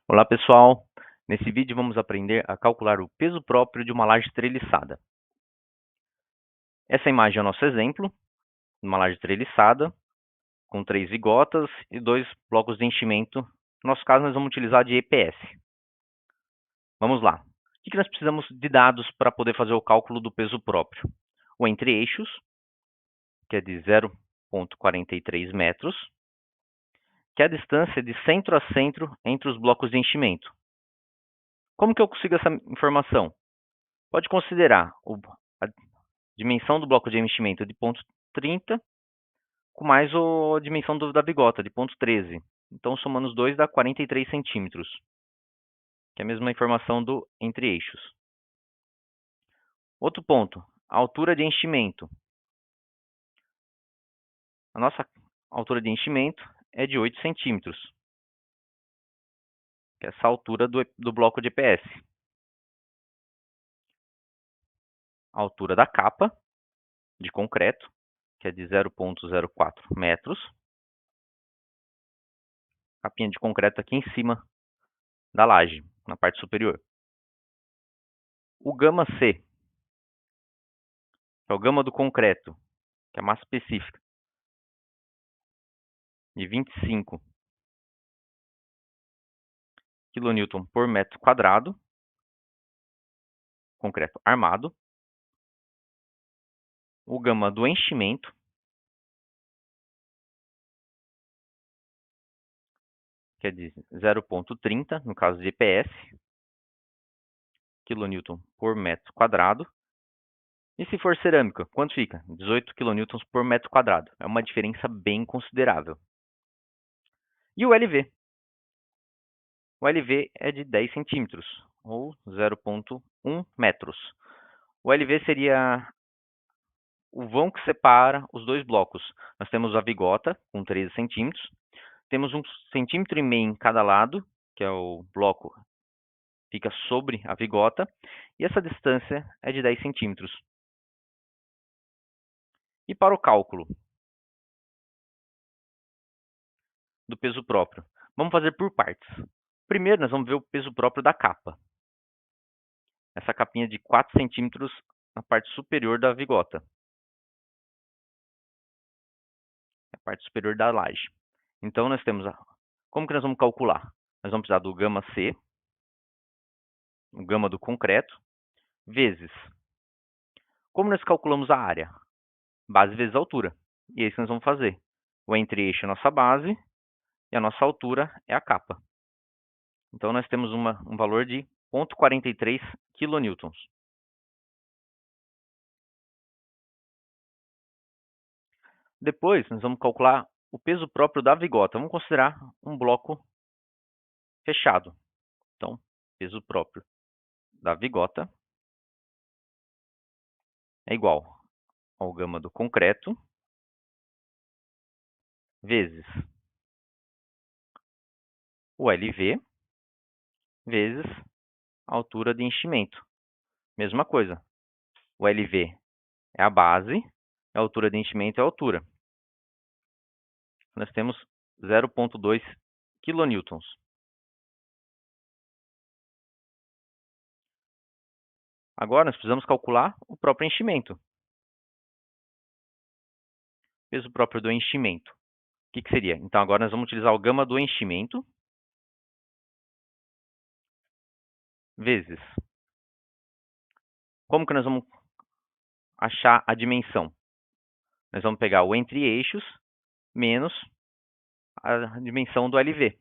Olá pessoal, nesse vídeo vamos aprender a calcular o peso próprio de uma laje treliçada. Essa imagem é o nosso exemplo, de uma laje treliçada, com 3 vigotas e 2 blocos de enchimento. No nosso caso, nós vamos utilizar de EPS. Vamos lá. O que nós precisamos de dados para poder fazer o cálculo do peso próprio? O entre-eixos, que é de 0,43 metros, que é a distância de centro a centro entre os blocos de enchimento. Como que eu consigo essa informação? Pode considerar a dimensão do bloco de enchimento de 0,30 com mais a dimensão da bigota, de 0,13. Então, somando os dois, dá 43 centímetros, que é a mesma informação do entre-eixos. Outro ponto, a altura de enchimento. A nossa altura de enchimento é de 8 centímetros, que é essa altura do bloco de EPS. A altura da capa de concreto, que é de 0,04 metros. Capinha de concreto aqui em cima da laje, na parte superior. O gama C, que é o gama do concreto, que é a massa específica, de 25 kN por metro quadrado, concreto armado. O gama do enchimento, que é de 0,30, no caso de EPS, kN por metro quadrado. E se for cerâmica, quanto fica? 18 kN por metro quadrado. É uma diferença bem considerável. E o LV? O LV é de 10 centímetros, ou 0,1 metros. O LV seria o vão que separa os dois blocos. Nós temos a vigota, com 13 centímetros. Temos 1,5 centímetro em cada lado, que é o bloco fica sobre a vigota, e essa distância é de 10 centímetros. E para o cálculo do peso próprio, vamos fazer por partes. Primeiro, nós vamos ver o peso próprio da capa. Essa capinha de 4 centímetros na parte superior da vigota. A parte superior da laje. Então, nós temos como que nós vamos calcular? Nós vamos precisar do gama C, o gama do concreto, vezes. Como nós calculamos a área? Base vezes altura. E é isso que nós vamos fazer. O entre-eixo é a nossa base e a nossa altura é a capa. Então, nós temos um valor de 0,43 kN. Depois, nós vamos calcular o peso próprio da vigota. Vamos considerar um bloco fechado. Então, peso próprio da vigota é igual ao gama do concreto vezes o LV vezes a altura de enchimento. Mesma coisa. O LV é a base, a altura de enchimento é a altura. Nós temos 0,2 kN. Agora, nós precisamos calcular o próprio enchimento. Peso próprio do enchimento. O que seria? Então, agora nós vamos utilizar o gama do enchimento vezes. Como que nós vamos achar a dimensão? Nós vamos pegar o entre-eixos menos a dimensão do LV.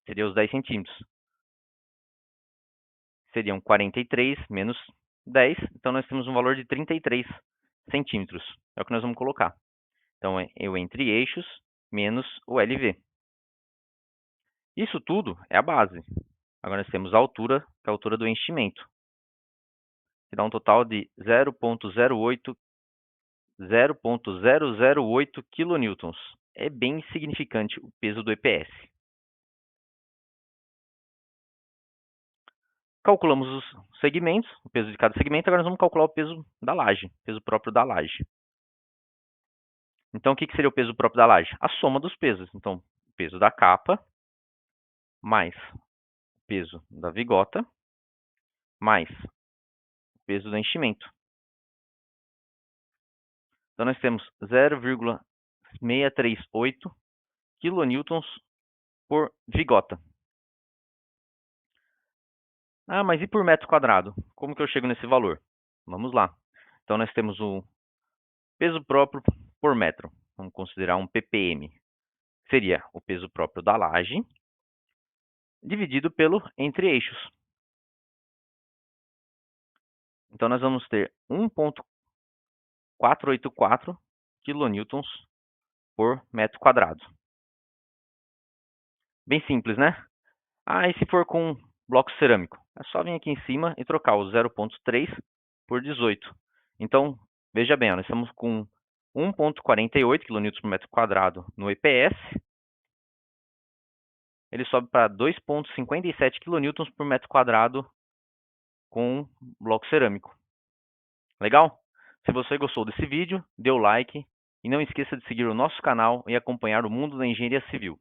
Seria os 10 centímetros. Seriam 43 menos 10, então nós temos um valor de 33 centímetros. É o que nós vamos colocar. Então, é o entre-eixos menos o LV. Isso tudo é a base. Agora nós temos a altura, que é a altura do enchimento, que dá um total de 0,008 kN. É bem insignificante o peso do EPS. Calculamos os segmentos, o peso de cada segmento, agora nós vamos calcular o peso da laje, peso próprio da laje. Então, o que seria o peso próprio da laje? A soma dos pesos. Então, o peso da capa mais o peso da vigota, mais o peso do enchimento. Então, nós temos 0,638 kN por vigota. Ah, mas e por metro quadrado? Como que eu chego nesse valor? Vamos lá. Então, nós temos o peso próprio por metro. Vamos considerar um ppm. Seria o peso próprio da laje dividido pelo entre eixos. Então, nós vamos ter 1,484 kN por metro quadrado. Bem simples, né? Ah, e se for com bloco cerâmico? É só vir aqui em cima e trocar o 0,3 por 18. Então, veja bem, ó, nós estamos com 1,48 kN por metro quadrado no EPS. Ele sobe para 2,57 kN por metro quadrado com bloco cerâmico. Legal? Se você gostou desse vídeo, dê o like e não esqueça de seguir o nosso canal e acompanhar o mundo da engenharia civil.